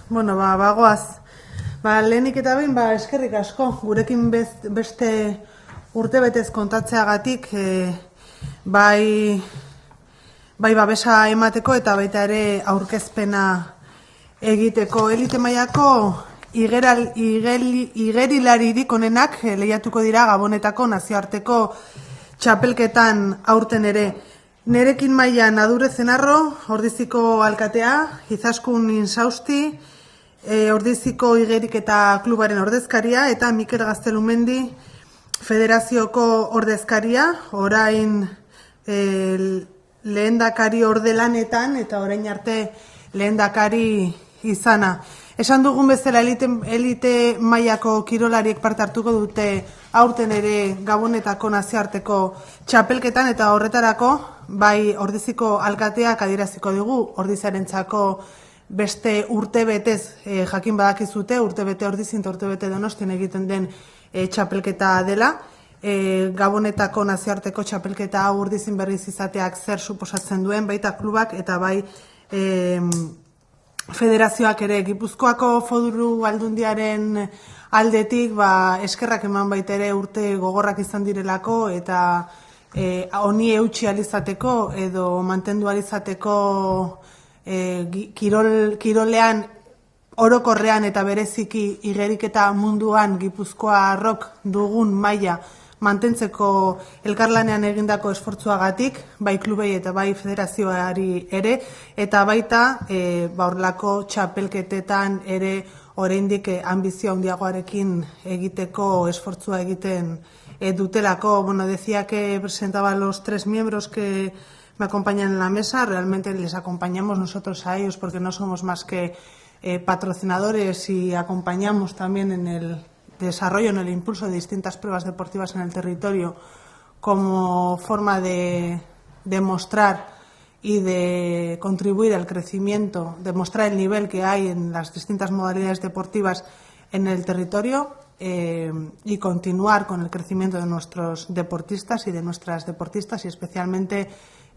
Bagoaz. Lehenik eta behin, eskerrik asko. Gurekin beste urtebetez kontatzeagatik, bai babesa emateko eta baita ere aurkezpena egiteko. Elite mailako igerilaririk onenak lehiatuko dira Gabonetako nazioarteko txapelketan aurten ere. Nerekin mailan Adurre Zenarro, Ordiziko alkatea, Izaskun Insausti, Ordiziko Igeriketa klubaren ordezkaria eta Mikel Gaztelumendi federazioko ordezkaria, orain lehendakari ordelanetan eta orain arte lehendakari izana. Esan dugun bezala elite mailako kirolariek parte hartuko dute aurten ere Gabonetako nazioarteko txapelketan eta horretarako bai Ordiziko alkateak adieraziko digu Ordiziarentzako beste urtebetez jakin badakizute, urtebete Ordizin eta urtebete Donostian egiten den txapelketa dela. Gabonetako nazioarteko txapelketa hau Ordizin berriz izateak zer suposatzen duen, baita klubak eta bai federazioak ere. Gipuzkoako Foru Aldundiaren aldetik eskerrak eman baita ere urte gogorrak izan direlako eta honi eutsi alizateko edo mantendu alizateko kirolean orokorrean eta bereziki igeriketa munduan Gipuzkoarrok dugun maila mantentzeko elkarlanean egindako esfortzuagatik, bai klubei eta bai federazioari ere, eta baita horrelako txapelketetan ere oraindik ambizio handiagoarekin egiteko esfortzua egiten dutelako. Decía que presentaba a los 3 miembros que me acompañan en la mesa. Realmente les acompañamos nosotros a ellos porque no somos más que patrocinadores y acompañamos también en el desarrollo, en el impulso de distintas pruebas deportivas en el territorio como forma de demostrar y de contribuir al crecimiento, demostrar el nivel que hay en las distintas modalidades deportivas en el territorio y continuar con el crecimiento de nuestros deportistas y de nuestras deportistas y especialmente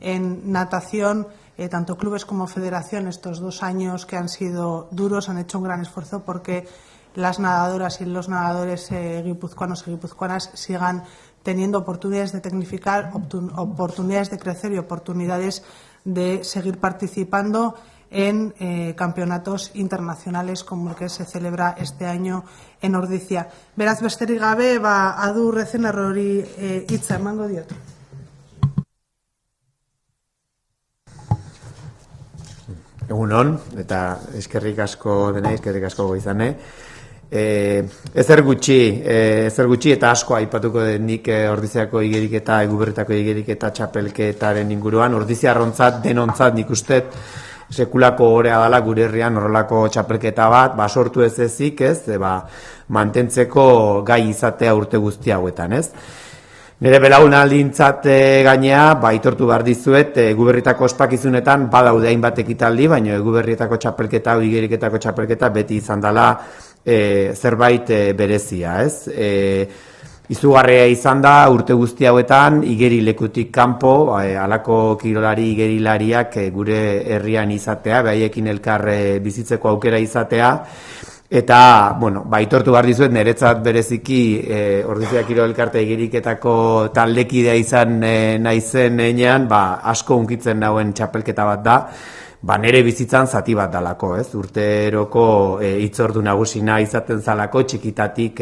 en natación, tanto clubes como federación. Estos 2 años que han sido duros han hecho un gran esfuerzo porque las nadadoras y los nadadores guipuzcoanos y guipuzcoanas sigan teniendo oportunidades de tecnificar, oportunidades de crecer y oportunidades de seguir participando en campeonatos internacionales como el que se celebra este año en Ordizia. Beraz besterik gabe, Adurre Zenarrori hitza emango diot. Egunon, eta eskerrik asko denei, eskerrik asko goizane. Ezer gutxi eta asko aipatuko nik Ordiziako igeriketa, Eguberritako igeriketa txapelketaren inguruan. Ordiziarrontzat, denontzat nik uste sekulako orea dela gure herrian horrelako txapelketa bat, sortu ez ezik, mantentzeko gai izatea urte guzti hauetan, ez? Nire belaunaldintzat gainea, aitortu behar dizuet, Eguberritako ospakizunetan badaude hainbat ekitaldi, baina Eguberritako txapelketa, igeriketako txapelketa beti izan dela zerbait berezia, ez? Izugarria izan da urte guzti hauetan igeri lekutik kanpo, halako kirolari igerilariak gure herrian izatea, haiekin elkar bizitzeko aukera izatea, eta, aitortu behar dizuet, niretzat bereziki Ordizia Kirol Elkarte igeriketako taldekidea izan naizen enean, asko hunkitzen nauen txapelketa bat da, nire bizitzan zati bat dalako, ez? Urteroko hitzordu nagusina izaten zalako, txikitatik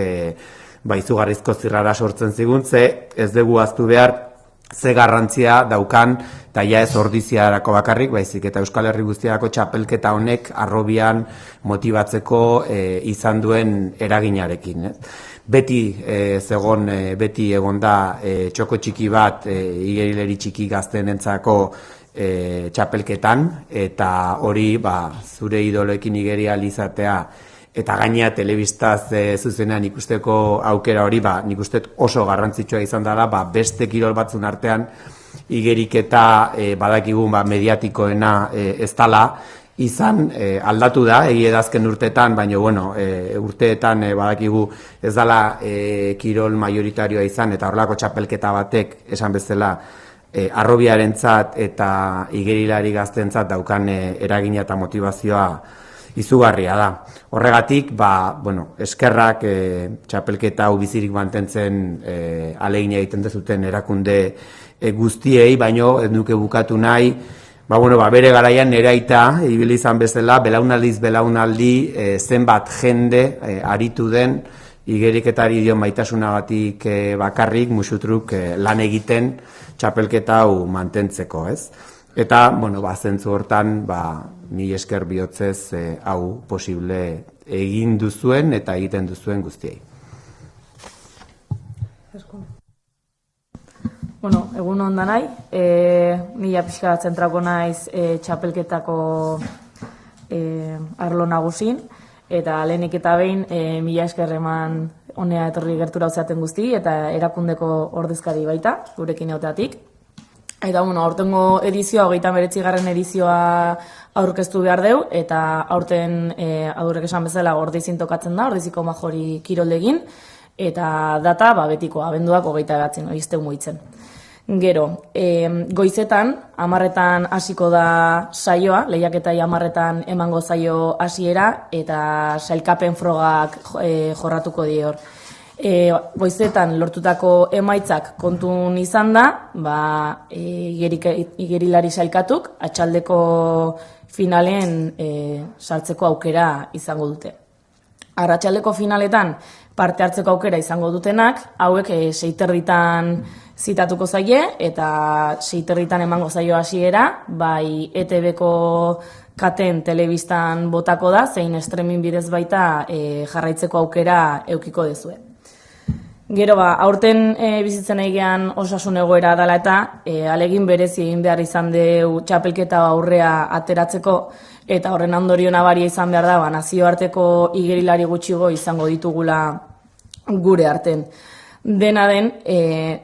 izugarrizko zirrara sortzen zigun, ez dugu ahaztu behar ze garrantzia daukan, eta ez Ordiziarako bakarrik, baizik eta Euskal Herri guztiarako txapelketa honek arrobian motibatzeko izan duen eraginarekin. Beti egon da txoko txiki bat igerileri txiki gazteenentzako txapelketan, eta hori zure idoloekin igeria izatea eta gainea telebistaz zuzenean ikusteko aukera hori, nik uste oso garrantzitsua izan dela, beste kirol batzun artean igeriketa badakigun mediatikoena ez dela izan, aldatu da, egiedazken urteetan, baina urteetan badakigu ez dela kirol majoritarioa izan, eta horrelako txapelketa batek, esan bezala, arrobiarentzat eta igerilari gaztentzat daukan eragina eta motivazioa izugarria da. Horregatik, eskerrak txapelketa hau bizirik mantentzen ahalegina egiten dezuten erakunde guztiei, baino ez nuke bukatu nahi, bere garaian nire aita, ibili izan bezala, belaunaldiz belaunaldi zenbat jende aritu den igeriketari dio maitasunagatik bakarrik musutruk lan egiten txapelketa hau mantentzeko, ez? Eta, zentzu hortan, ni esker bihotzez hau posible egin duzuen eta egiten duzuen guztiei. Egun ondan nahi, nila pixka zentrako naiz txapelketako arlo nagusin, eta lehenik eta behin mila esker eman honea etorri gertura uzaten guzti, eta erakundeko ordezkari baita, gurekin eoteatik. Eta, aurtengo edizioa, 39. edizioa aurkeztu behar deu, eta aurten adurrek esan bezala Ordeizin tokatzen da, Ordeiziko Majori kiroldegin, eta data betikoa, abenduak 29. oizteu muitzen. Gero, goizetan, 10:00 hasiko da saioa, lehiaketai 10:00 emango zaio hasiera, eta sailkapen frogak jorratuko dior. Goizetan lortutako emaitzak kontun izan da, igerilari sailkatuk, atxaldeko finalen sartzeko aukera izango dute. Arratsaldeko finaletan parte hartzeko aukera izango dutenak, hauek 6:30 zitatuko zaie, eta 6:30 emango zaio hasiera, bai ETB-ko katen telebistan botako da, zein streaming bidez baita jarraitzeko aukera eukiko dezue. Gero, aurten bizitzen egean osasun egoera dela eta alegin berezi egin behar izan deu txapelketa aurrea ateratzeko, eta horren ondorio nabaria izan behar da, nazioarteko igerilari gutxigo izango ditugula gure arten. Dena den,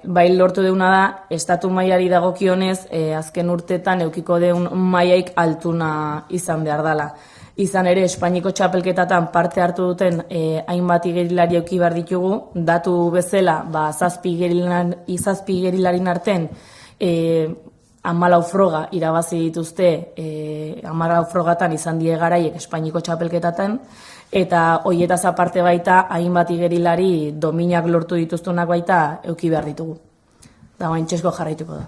bai lortu deuna da, estatu mailari dagokionez, azken urtetan eukiko deun mailaik altuna izan behar dela. Izan ere, Espainiko txapelketatan parte hartu duten hainbat igerilari euki behar ditugu, datu bezala, 7 igerilarin arten 14 froga irabazi dituzte, 14 frogatan izan die garaiek Espainiko txapelketatan, eta hoietaz aparte baita, hainbat igerilari dominak lortu dituztunak baita euki behar ditugu. Da, txesko jarraituko da.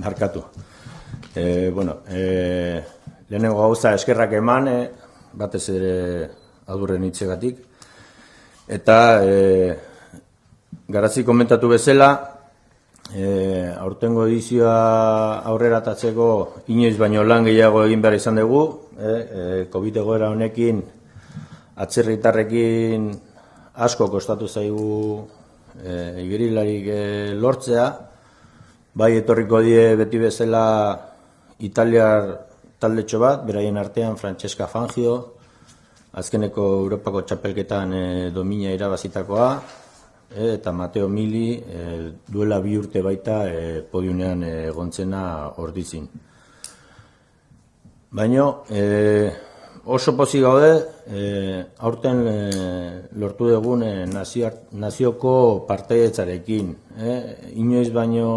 Markatu. Lehenengo gauza eskerrak eman, batez ere adurren hitzegatik. Eta Garazi komentatu bezala, aurtengo edizioa aurrera atatzeko inoiz baino lan gehiago egin behar izan dugu. COVID egoera honekin atzerritarrekin asko kostatu zaigu igerilarik lortzea. Bai etorriko die beti bezala italiar taldetxo bat, beraien artean Francesca Fangio, azkeneko Europako txapelketan domina irabazitakoa, eta Mateo Mili duela 2 urte baita podiunean egontzena Ordizin. Baina oso pozik gaude, aurten lortu dugun nazioko partaidetzarekin. Inoiz baino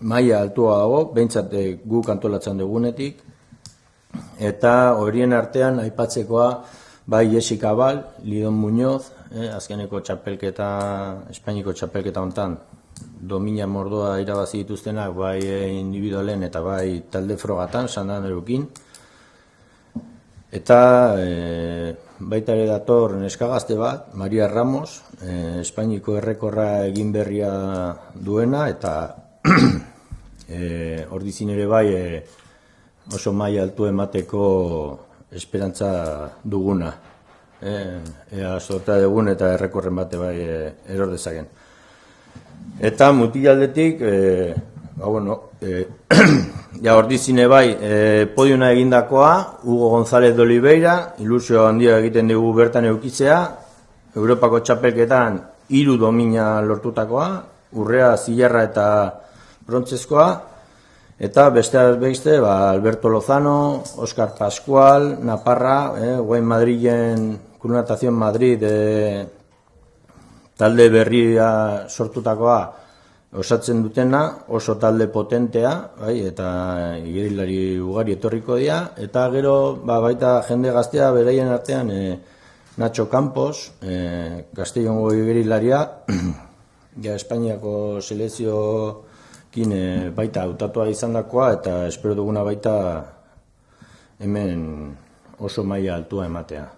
maila altua dago, behintzat guk antolatzen dugunetik, eta horien artean aipatzekoa bai Jessica Bal, Lidon Muñoz, azkeneko txapelketa, Espainiko txapelketa hontan, domina mordoa irabazi dituztenak, bai individualen eta bai talde frogatan, Santanderukin. Eta baita ere dator neskagazte bat, Maria Ramos, Espainiko errekorra egin berria duena, eta Ordizin ere bai oso maila altu emateko esperantza duguna. Ea sorta dugun eta errekorren bate bai eror dezaken. Eta mutilaldetik bueno, ja ordizine bai, podiuna egindakoa, Hugo González de Oliveira, ilusio handia egiten dugu bertan eukitzea, Europako txapelketan 3 domina lortutakoa, Urrea, Zilarra eta Brontzezkoa, eta besteak beste, Alberto Lozano, Oscar Pascual, Naparra, Guain Madrilen, Natación Madrid, talde berria sortutakoa osatzen dutena, oso talde potentea, bai, eta igerilari ugari etorriko dira, eta gero baita jende gaztea beraien artean Nacho Campos, Castellongo igerilaria, ja Espainiako selekzioekin baita hautatua izandakoa, eta espero duguna baita hemen oso maila altua ematea.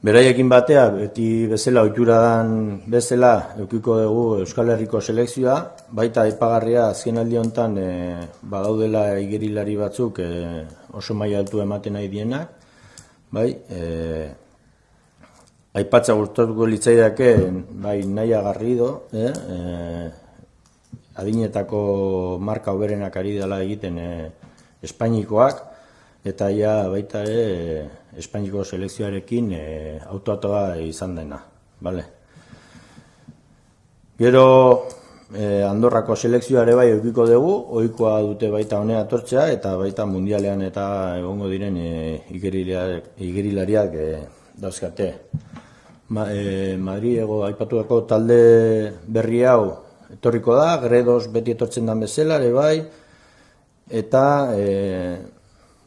Beraiekin batea, beti bezala oituradan bezala eukiko dugu Euskal Herriko selekzioa, baita aipagarria azken aldi honetan badaudela igerilari batzuk oso maila altua ematen nahi dienak, bai, aipatza gustatuko litzaidake, bai, Naia Garrido, adinetako marka hoberenak ari dela egiten Espainikoak, eta ja baita Espainiko selekzioarekin autoatoa izan dena, bale. Gero Andorrako selekzioare bai eukiko dugu, ohikoa dute baita honea atortzea, eta baita mundialean eta egongo diren igerilariak dauzkate. Madrilego aipatuako talde berri hau etorriko da, Gredos beti etortzen den bezala ere bai, eta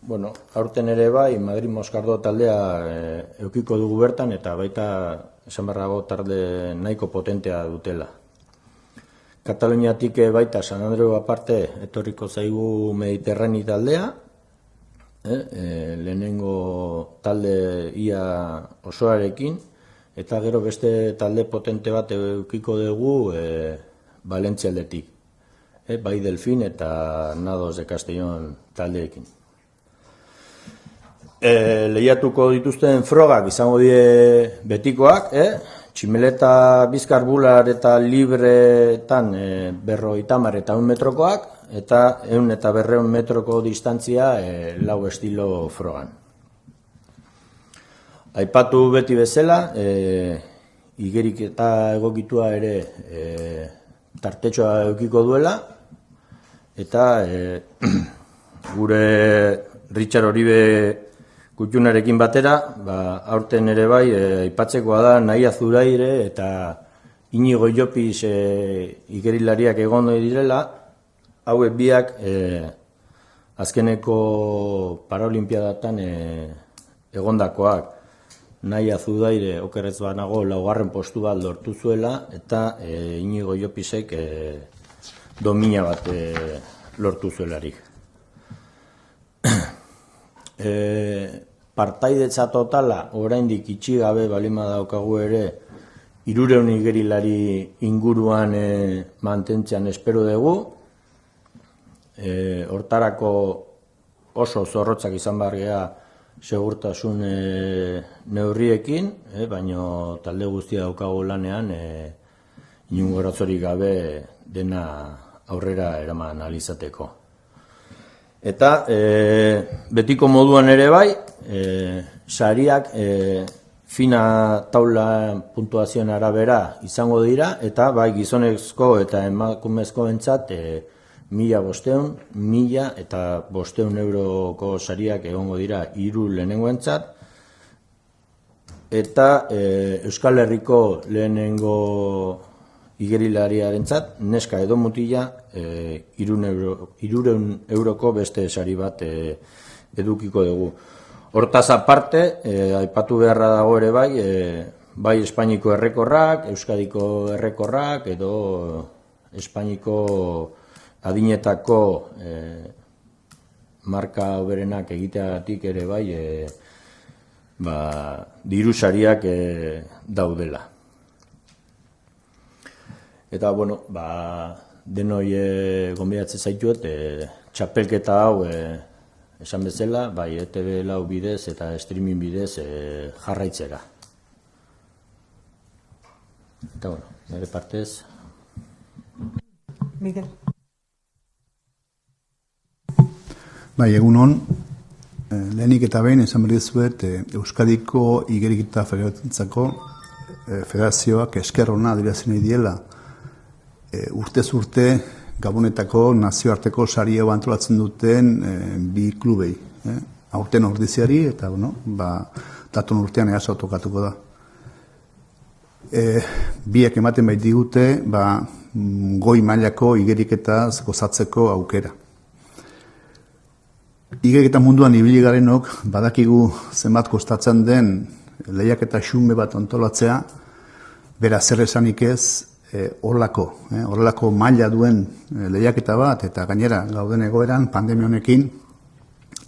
bueno, aurten ere bai, Madrid-Moskardo taldea eukiko dugu bertan, eta baita esan barrago talde nahiko potentea dutela. Kataluniatik baita San Andreu aparte etorriko zaigu Mediterrani taldea, lehenengo talde ia osoarekin, eta gero beste talde potente bat eukiko dugu Valentzia aldetik, bai Delfin eta Nados de Castellón taldeekin. Lehiatuko dituzten frogak izango die betikoak, tximeleta bizkar bular eta libretan 50 eta 100 metrokoak, eta 100 eta 200 metroko distantzia 4 estilo frogan. Aipatu beti bezala, igerik eta egokitua ere tartetxoa eukiko duela, eta gure Richard Oribe Kutxunarekin batera, aurten ere bai, aipatzekoa da Naia Zuraire eta Inigo Llopis igerilariak egon direla, hauek biak azkeneko paraolimpiadatan egondakoak. Naia Zuraire okerrez banago 4. postu bat lortu zuela, eta Inigo Llopisek domina bat lortu zuelarik. Partaidetza totala oraindik itxi gabe balima daukagu ere 300 igerilari inguruan mantentzean espero dugu. Hortarako oso zorrotzak izan behar gea segurtasun neurriekin, baino talde guztia daukagu lanean inungo arazorik gabe dena aurrera eraman alizateko. Eta betiko moduan ere bai, sariak fina taula puntuazioen arabera izango dira, eta bai gizonezko eta emakumezko entzat 1.500, 1.000 eta 500 euroko sariak egongo dira 3 lehenengo entzat, eta Euskal Herriko lehenengo igerilariarentzat neska edo mutila 300 euroko beste sari bat edukiko dugu. Hortaz aparte, aipatu beharra dago ere bai, bai Espainiko errekorrak, Euskadiko errekorrak, edo Espainiko adinetako marka hoberenak egiteagatik ere bai, diru sariak daudela. Eta, bueno, denoi gonbidatzen zaituet, txapelketa hau, esan bezala, bai, ETV lau bidez eta streaming bidez jarraitzera. Eta, bueno, nire partez. Miguel. Bai, egunon, lehenik eta behin esan behar dizuet Euskadiko Igeriketa Federatzako federazioak esker ona adierazten nahi diela urtez urte Gabonetako nazioarteko saria antolatzen duten bi klubei. Aurten Ordiziari eta datorren urtean EASO tokatuko da. Biek ematen baitigute goi mailako igeriketaz gozatzeko aukera. Igeriketa munduan ibili garenok badakigu zenbat kostatzen den lehiaketa xume bat antolatzea, bera zer esanik ez horrelako maila duen lehiaketa bat, eta gainera gauden egoeran pandemia honekin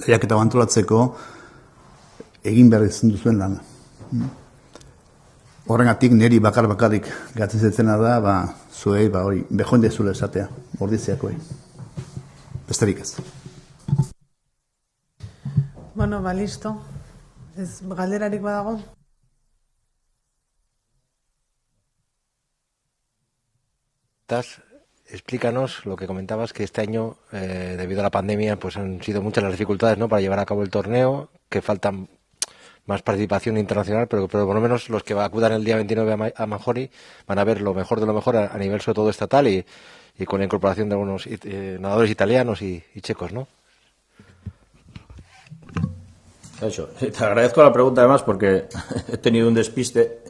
lehiaketa antolatzeko egin behar izan duzuen lana. Horregatik niri bakarrik gatzen zetzena da, zuei hori bejoen dezula esatea, Ordiziakoei. Besterik ez. Bueno, listo. Ez galderarik badago? Explícanos lo que comentabas, que este año, debido a la pandemia, pues han sido muchas las dificultades, ¿no?, para llevar a cabo el torneo, que faltan más participación internacional, pero por lo menos los que acudan el día 29 a Manjori van a ver lo mejor de lo mejor a nivel sobre todo estatal y con la incorporación de algunos nadadores italianos y checos, ¿no? Eso. Te agradezco la pregunta además porque he tenido un despiste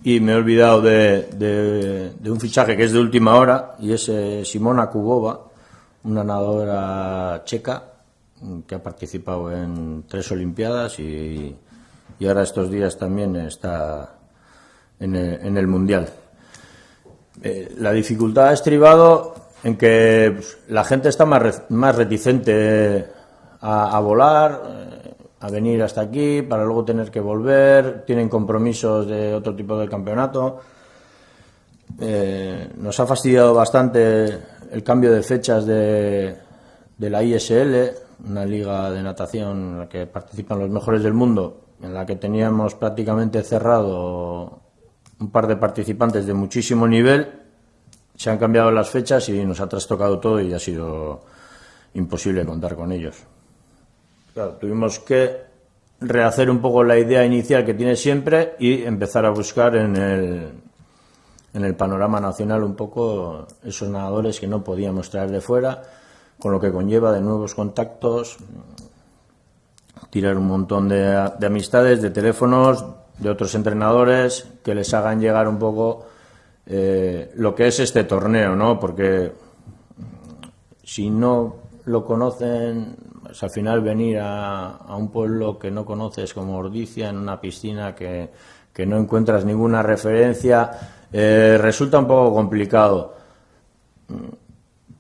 y me he olvidado de un fichaje que es de última hora y es Simona Kubova, una nadadora checa que ha participado en 3 Olimpiadas y ahora estos días también está en el Mundial. La dificultad ha estribado en que la gente está más reticente a volar, a venir hasta aquí para luego tener que volver, tienen compromisos de otro tipo de campeonato. Nos ha fastidiado bastante el cambio de fechas de la ISL, una liga de natación en la que participan los mejores del mundo, en la que teníamos prácticamente cerrado un par de participantes de muchísimo nivel. Se han cambiado las fechas y nos ha trastocado todo y ha sido imposible contar con ellos. Claro, tuvimos que rehacer un poco la idea inicial que tiene siempre y empezar a buscar en el panorama nacional un poco esos nadadores que no podíamos traer de fuera, con lo que conlleva de nuevos contactos, tirar un montón de amistades, de teléfonos, de otros entrenadores que les hagan llegar un poco lo que es este torneo, ¿no? Porque si no lo conocen, pues al final venir a un pueblo que no conoces como Ordicia, en una piscina que no encuentras ninguna referencia, resulta un poco complicado.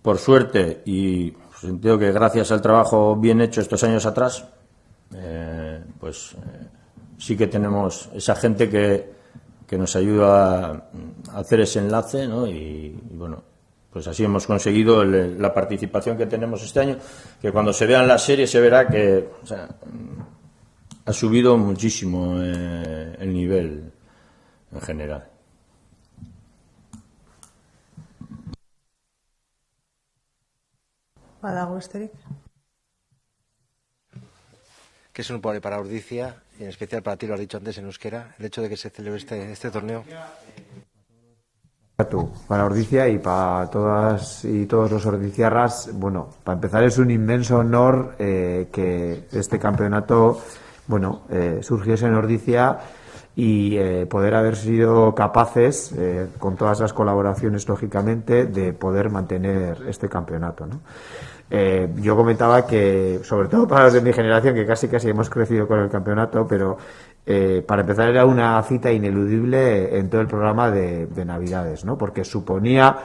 Por suerte, y entiendo que gracias al trabajo bien hecho estos años atrás, sí que tenemos esa gente que nos ayuda a hacer ese enlace, ¿no? Y bueno, pues así hemos conseguido la participación que tenemos este año, que cuando se vea en la serie se verá que ha subido muchísimo el nivel en general. Badago besterik? ¿Qué supone para Ordicia, y en especial para ti, lo has dicho antes en euskera, el hecho de que se celebre este torneo? Para Ordicia y para todas y todos los ordiciarras, bueno, para empezar es un inmenso honor que este campeonato, surgiese en Ordicia y poder haber sido capaces, con todas las colaboraciones lógicamente, de poder mantener este campeonato, ¿no? Yo comentaba que, sobre todo para los de mi generación, que casi hemos crecido con el campeonato, pero para empezar era una cita ineludible en todo el programa de Navidades, ¿no? Porque suponía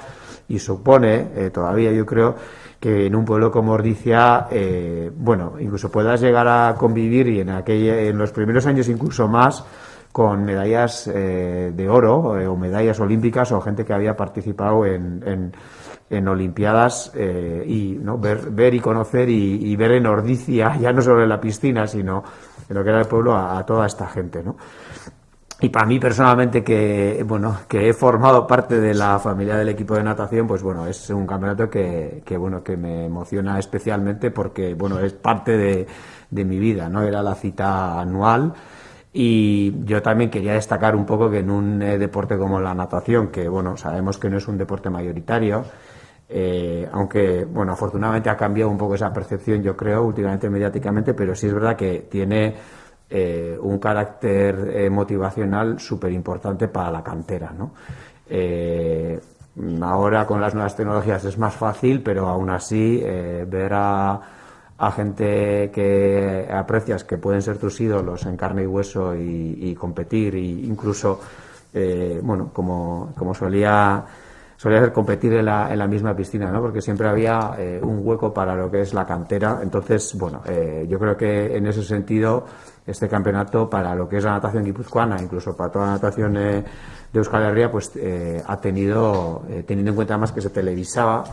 y supone todavía, yo creo, que en un pueblo como Ordicia, incluso puedas llegar a convivir y en los primeros años incluso más con medallas de oro o medallas olímpicas o gente que había participado en Olimpiadas y ¿no? ver y conocer y ver en Ordicia, ya no solo en la piscina, sino en lo que era el pueblo, a toda esta gente, ¿no? Y para mí personalmente, que he formado parte de la familia del equipo de natación, pues bueno, es un campeonato que me emociona especialmente porque bueno, es parte de mi vida, ¿no? Era la cita anual. Y yo también quería destacar un poco que en un deporte como la natación, que bueno, sabemos que no es un deporte mayoritario, aunque bueno, afortunadamente ha cambiado un poco esa percepción, yo creo, últimamente mediáticamente, pero sí es verdad que tiene un carácter motivacional súper importante para la cantera, ¿no? Ahora con las nuevas tecnologías es más fácil, pero aún así ver a gente que aprecias, que pueden ser tus ídolos en carne y hueso y competir, e incluso como solía ser competir en la misma piscina, ¿no? Porque siempre había un hueco para lo que es la cantera. Entonces, bueno, yo creo que en ese sentido este campeonato, para lo que es la natación guipuzcoana, incluso para toda la natación de Euskal Herria, pues ha tenido, teniendo en cuenta más que se televisaba,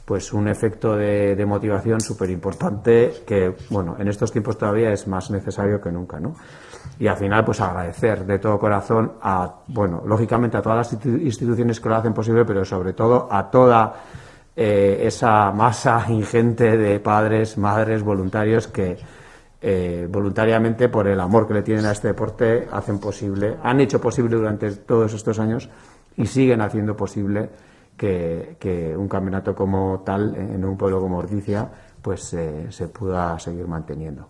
pues un efecto de motivación súper importante que, bueno, en estos tiempos todavía es más necesario que nunca, ¿no? Y al final, pues agradecer de todo corazón lógicamente a todas las instituciones que lo hacen posible, pero sobre todo a toda esa masa ingente de padres, madres, voluntarios que voluntariamente, por el amor que le tienen a este deporte, han hecho posible durante todos estos años y siguen haciendo posible que un campeonato como tal en un pueblo como Ordizia pues se pueda seguir manteniendo.